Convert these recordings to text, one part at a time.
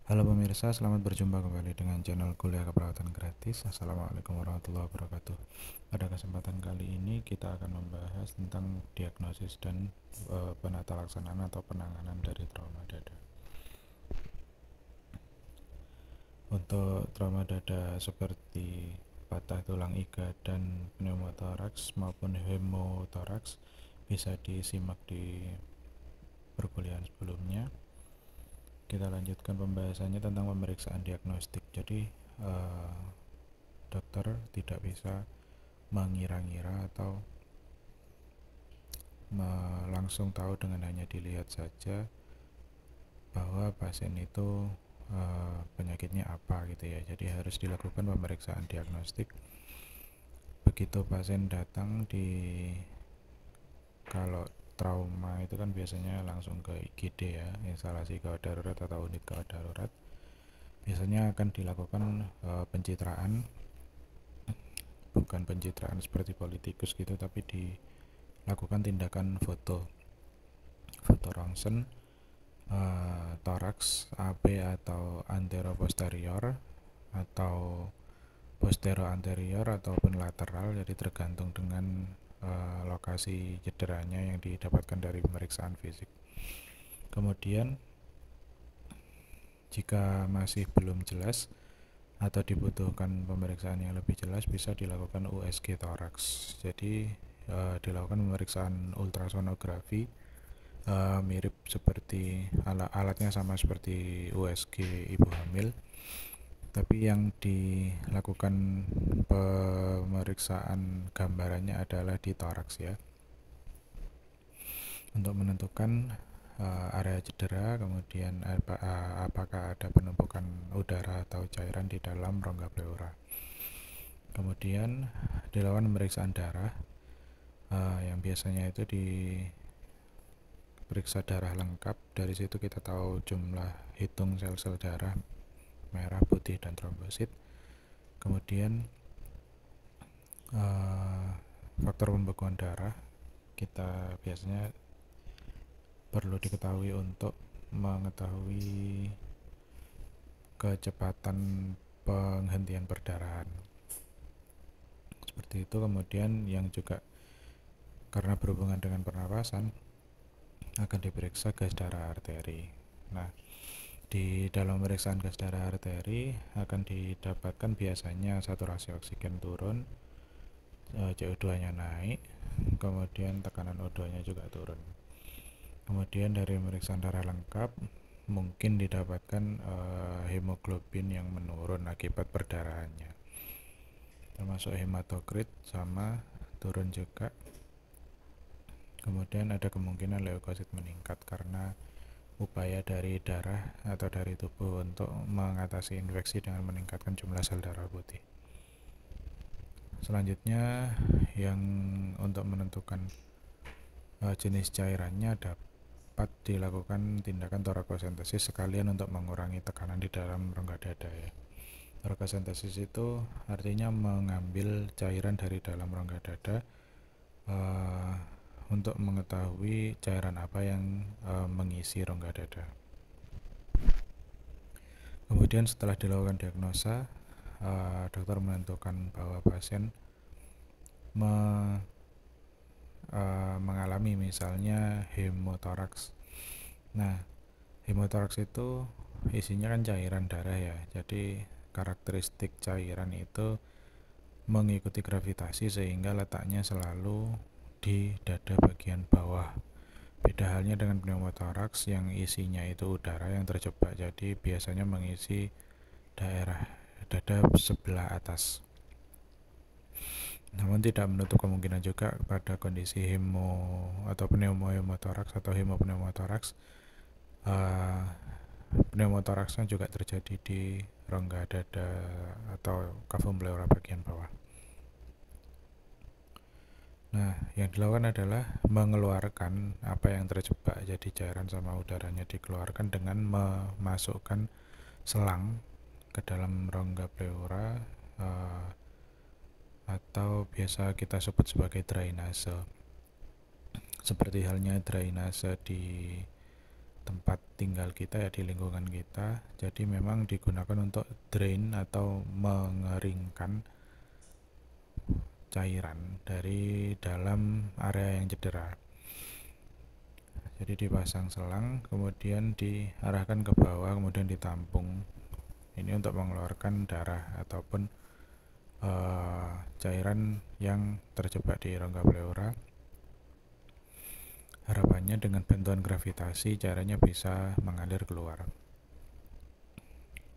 Halo pemirsa, selamat berjumpa kembali dengan channel Kuliah Keperawatan Gratis. Assalamualaikum warahmatullahi wabarakatuh. Pada kesempatan kali ini kita akan membahas tentang diagnosis dan penata laksanaan atau penanganan dari trauma dada. Untuk trauma dada seperti patah tulang iga dan pneumotoraks maupun hemotoraks bisa disimak di perkuliahan sebelumnya. Kita lanjutkan pembahasannya tentang pemeriksaan diagnostik. Jadi dokter tidak bisa mengira-ngira atau langsung tahu dengan hanya dilihat saja bahwa pasien itu penyakitnya apa gitu ya. Jadi harus dilakukan pemeriksaan diagnostik. Begitu pasien datang kalau trauma itu kan biasanya langsung ke IGD ya, instalasi gawat darurat atau unit gawat darurat. Biasanya akan dilakukan pencitraan, bukan pencitraan seperti politikus gitu, tapi dilakukan tindakan foto rongsen toraks AB atau anteroposterior atau postero anterior ataupun lateral, jadi tergantung dengan lokasi cederanya yang didapatkan dari pemeriksaan fisik. Kemudian jika masih belum jelas atau dibutuhkan pemeriksaan yang lebih jelas, bisa dilakukan USG toraks. Jadi dilakukan pemeriksaan ultrasonografi, mirip seperti alatnya sama seperti USG ibu hamil, tapi yang dilakukan pemeriksaan gambarannya adalah di toraks ya, untuk menentukan area cedera, kemudian apakah ada penumpukan udara atau cairan di dalam rongga pleura. Kemudian dilakukan pemeriksaan darah, yang biasanya itu diperiksa darah lengkap. Dari situ kita tahu jumlah hitung sel-sel darah merah, putih, dan trombosit. Kemudian faktor pembekuan darah kita biasanya perlu diketahui untuk mengetahui kecepatan penghentian perdarahan, seperti itu. Kemudian yang juga karena berhubungan dengan pernapasan akan diperiksa gas darah arteri. Nah, di dalam pemeriksaan gas darah arteri akan didapatkan biasanya saturasi oksigen turun, CO2-nya naik, kemudian tekanan O2-nya juga turun. Kemudian dari pemeriksaan darah lengkap mungkin didapatkan hemoglobin yang menurun akibat perdarahannya, termasuk hematokrit sama turun juga. Kemudian ada kemungkinan leukosit meningkat karena upaya dari darah atau dari tubuh untuk mengatasi infeksi dengan meningkatkan jumlah sel darah putih. Selanjutnya yang untuk menentukan jenis cairannya dapat dilakukan tindakan torakosentesis sekalian untuk mengurangi tekanan di dalam rongga dada ya. Torakosentesis itu artinya mengambil cairan dari dalam rongga dada untuk mengetahui cairan apa yang mengisi rongga dada. Kemudian setelah dilakukan diagnosa, dokter menentukan bahwa pasien mengalami misalnya hemotoraks. Nah, hemotoraks itu isinya kan cairan darah ya, jadi karakteristik cairan itu mengikuti gravitasi sehingga letaknya selalu di dada bagian bawah. Beda halnya dengan pneumotoraks yang isinya itu udara yang terjebak, jadi biasanya mengisi daerah dada sebelah atas. Namun tidak menutup kemungkinan juga pada kondisi hemo atau pneumotoraks atau hemopneumotoraks, pneumotoraksnya juga terjadi di rongga dada atau cavum pleura bagian bawah. Nah, yang dilakukan adalah mengeluarkan apa yang terjebak, jadi cairan sama udaranya dikeluarkan dengan memasukkan selang ke dalam rongga pleura, atau biasa kita sebut sebagai drainase, seperti halnya drainase di tempat tinggal kita ya, di lingkungan kita. Jadi memang digunakan untuk drain atau mengeringkan cairan dari dalam area yang cedera. Jadi dipasang selang, kemudian diarahkan ke bawah, kemudian ditampung. Ini untuk mengeluarkan darah ataupun cairan yang terjebak di rongga pleura. Harapannya dengan bantuan gravitasi cairannya bisa mengalir keluar.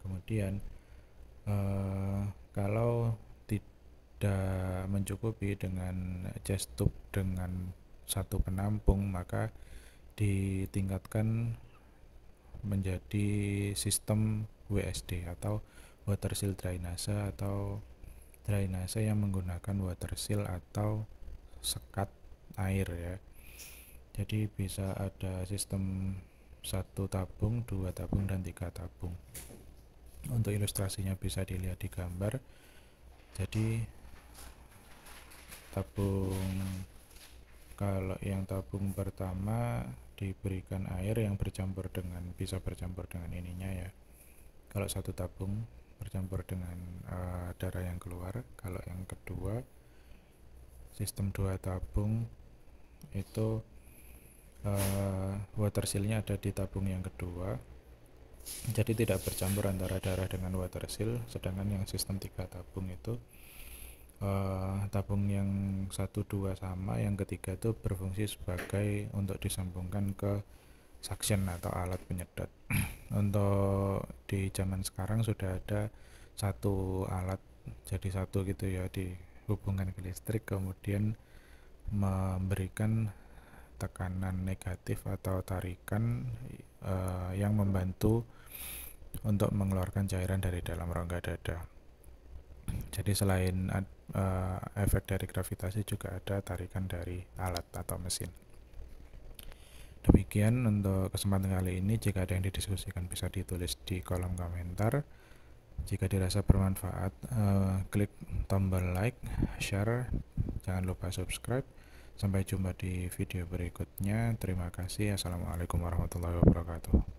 Kemudian kalau tidak mencukupi dengan chest tube dengan satu penampung, maka ditingkatkan menjadi sistem WSD atau water seal drainase, atau drainase yang menggunakan water seal atau sekat air ya. Jadi bisa ada sistem 1 tabung, 2 tabung, dan 3 tabung. Untuk ilustrasinya bisa dilihat di gambar. Jadi kalau yang tabung pertama diberikan air yang bisa bercampur dengan ininya ya. Kalau 1 tabung bercampur dengan darah yang keluar. Kalau yang kedua sistem 2 tabung itu water seal-nya ada di tabung yang kedua, jadi tidak bercampur antara darah dengan water seal. Sedangkan yang sistem 3 tabung itu tabung yang 1, 2 sama, yang ketiga itu berfungsi sebagai untuk disambungkan ke suction atau alat penyedot. Untuk di zaman sekarang sudah ada satu alat jadi satu gitu ya, dihubungkan ke listrik, kemudian memberikan tekanan negatif atau tarikan yang membantu untuk mengeluarkan cairan dari dalam rongga dada. Jadi selain efek dari gravitasi, juga ada tarikan dari alat atau mesin. Demikian untuk kesempatan kali ini. Jika ada yang didiskusikan bisa ditulis di kolom komentar. Jika dirasa bermanfaat, klik tombol like, share, jangan lupa subscribe. Sampai jumpa di video berikutnya. Terima kasih. Assalamualaikum warahmatullahi wabarakatuh.